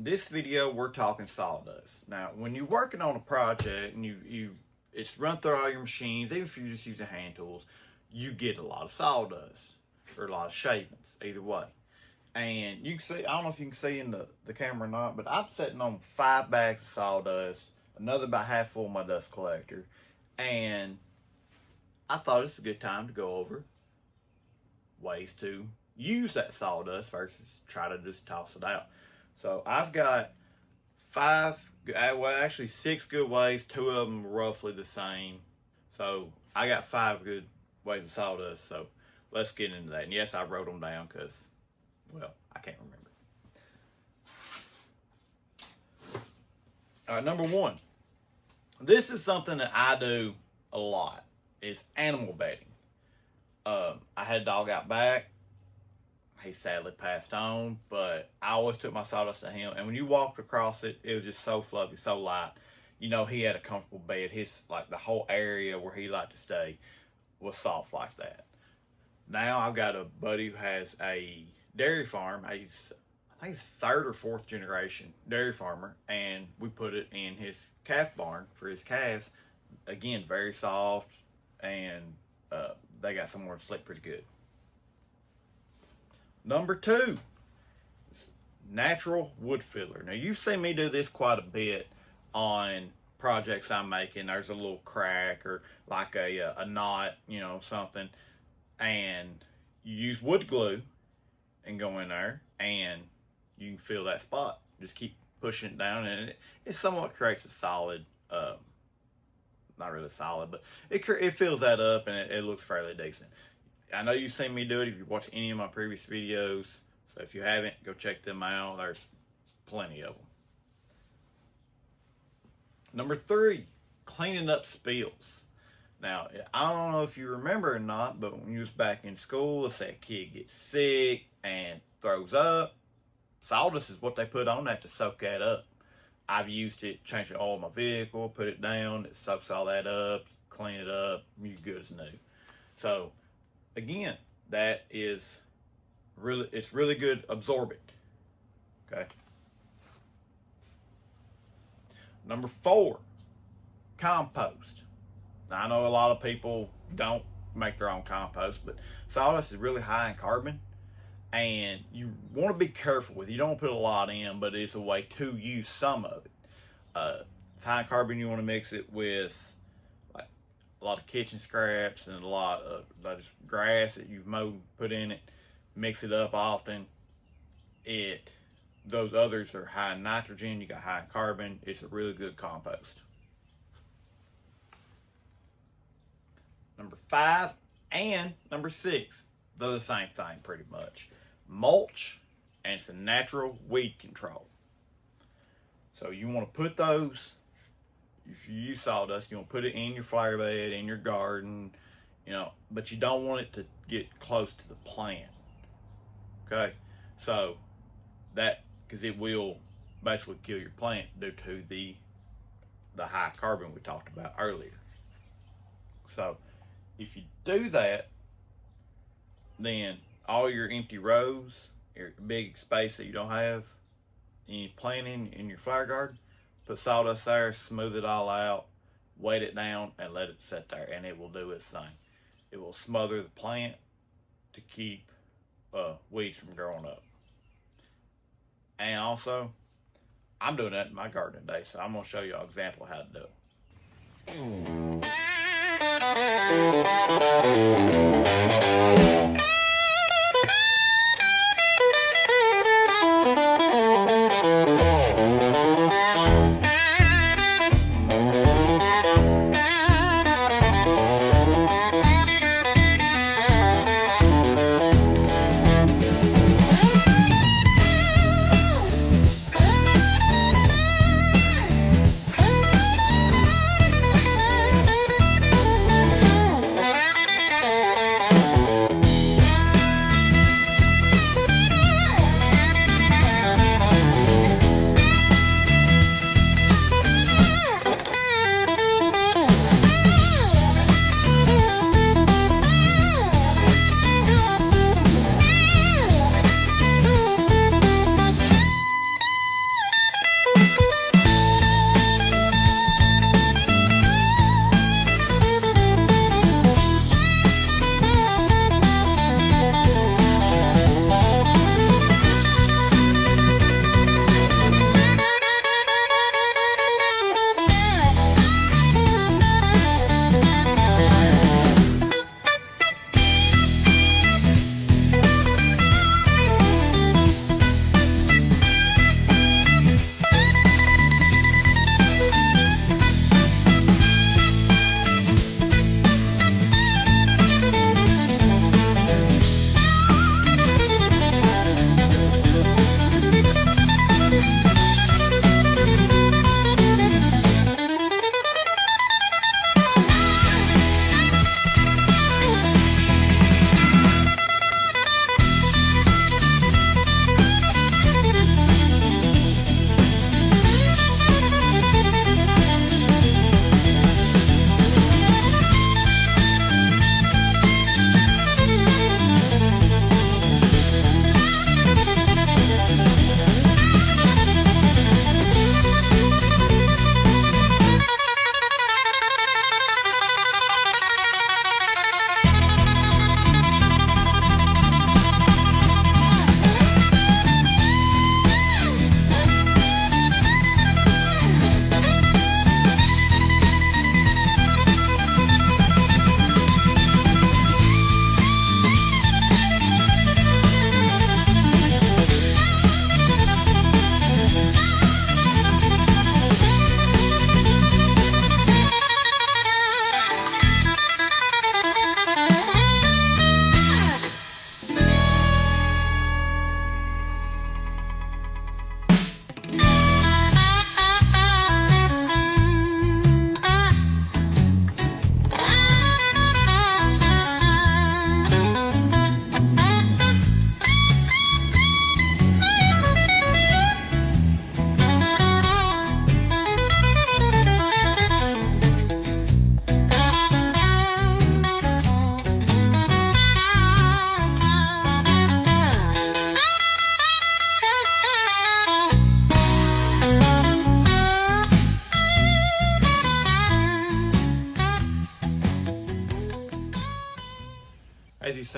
this video we're talking sawdust. Now, when you're working on a project and it's run through all your machines, even if you're just using hand tools, you get a lot of sawdust or a lot of shavings, either way. And you can see, I don't know if you can see in the camera or not, but I'm sitting on 5 bags of sawdust, another about half full of my dust collector, and I thought it's a good time to go over ways to use that sawdust versus try to just toss it out. So I've got 6 good ways. 2 of them roughly the same. So I got 5 good ways of sawdust. So let's get into that. And yes, I wrote them down because, well, I can't remember. All right, number 1. This is something that I do a lot. It's animal bedding. I had a dog out back. He sadly passed on, but I always took my sawdust to him. And when you walked across it, it was just so fluffy, so light. You know, he had a comfortable bed. The whole area where he liked to stay was soft like that. Now I've got a buddy who has a dairy farm. I think he's 3rd or 4th generation dairy farmer, and we put it in his calf barn for his calves. Again, very soft, and they got somewhere to sleep pretty good. Number 2, natural wood filler. Now, you've seen me do this quite a bit on projects I'm making. There's a little crack or like a knot, you know, something, and you use wood glue and go in there and you can fill that spot. Just keep pushing it down, and it somewhat creates a solid, not really solid, but it fills that up, and it looks fairly decent. I know you've seen me do it if you watch any of my previous videos. So if you haven't, go check them out. There's plenty of them. Number 3, cleaning up spills. Now, I don't know if you remember or not, but when you was back in school, let's say a kid gets sick and throws up, sawdust is what they put on that to soak that up. I've used it, changed the oil in my vehicle, put it down, it soaks all that up, clean it up, you're good as new. So, again, that is really good absorbent. Okay. Number 4, compost. Now, I know a lot of people don't make their own compost, but sawdust is really high in carbon, and you want to be careful with it. You don't put a lot in, but it's a way to use some of it. It's high in carbon. You want to mix it with a lot of kitchen scraps and a lot of grass that you've mowed, put in it, mix it up often. Those others are high in nitrogen, you got high in carbon. It's a really good compost. Number 5 and number 6, they're the same thing pretty much. Mulch, and it's a natural weed control. So you want to put those, if you use sawdust, you want to put it in your flower bed, in your garden, you know, but you don't want it to get close to the plant. Okay, so because it will basically kill your plant due to the high carbon we talked about earlier. So if you do that, then all your empty rows, your big space that you don't have any planting in your flower garden, put sawdust there, smooth it all out, weight it down, and let it sit there, and it will do its thing. It will smother the plant to keep weeds from growing up. And also, I'm doing that in my garden today, so I'm going to show you an example of how to do it.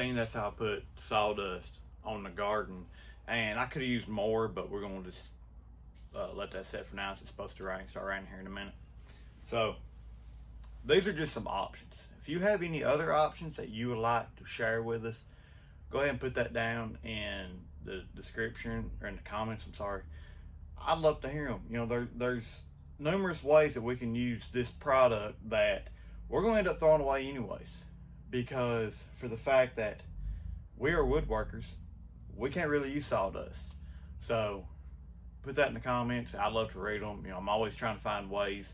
seen, that's how I put sawdust on the garden. And I could have used more, but we're going to just let that set for now. It's supposed to start raining here in a minute. So these are just some options. If you have any other options that you would like to share with us, go ahead and put that down in the description or in the comments. I'm sorry. I'd love to hear them. You know, there's numerous ways that we can use this product that we're going to end up throwing away anyways, because for the fact that we are woodworkers, we can't really use sawdust. So put that in the comments. I'd love to read them. You know, I'm always trying to find ways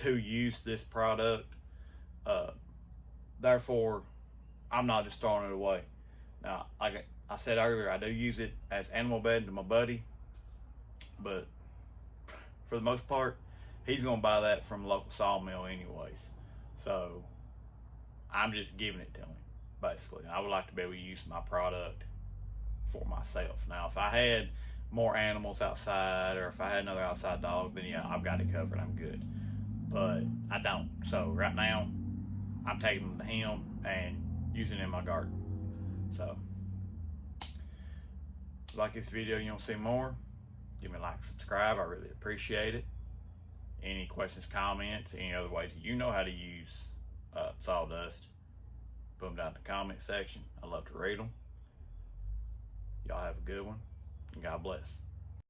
to use this product. Therefore, I'm not just throwing it away. Now, like I said earlier, I do use it as animal bedding to my buddy, but for the most part, he's gonna buy that from a local sawmill anyways. So I'm just giving it to him, basically. I would like to be able to use my product for myself. Now, if I had more animals outside, or if I had another outside dog, then yeah, I've got it covered, I'm good. But I don't. So right now, I'm taking them to him and using it in my garden. So if you like this video, you want to see more, give me a like, subscribe. I really appreciate it. Any questions, comments, any other ways you know how to use sawdust, put them down in the comment section. I love to read them. Y'all have a good one, and God bless.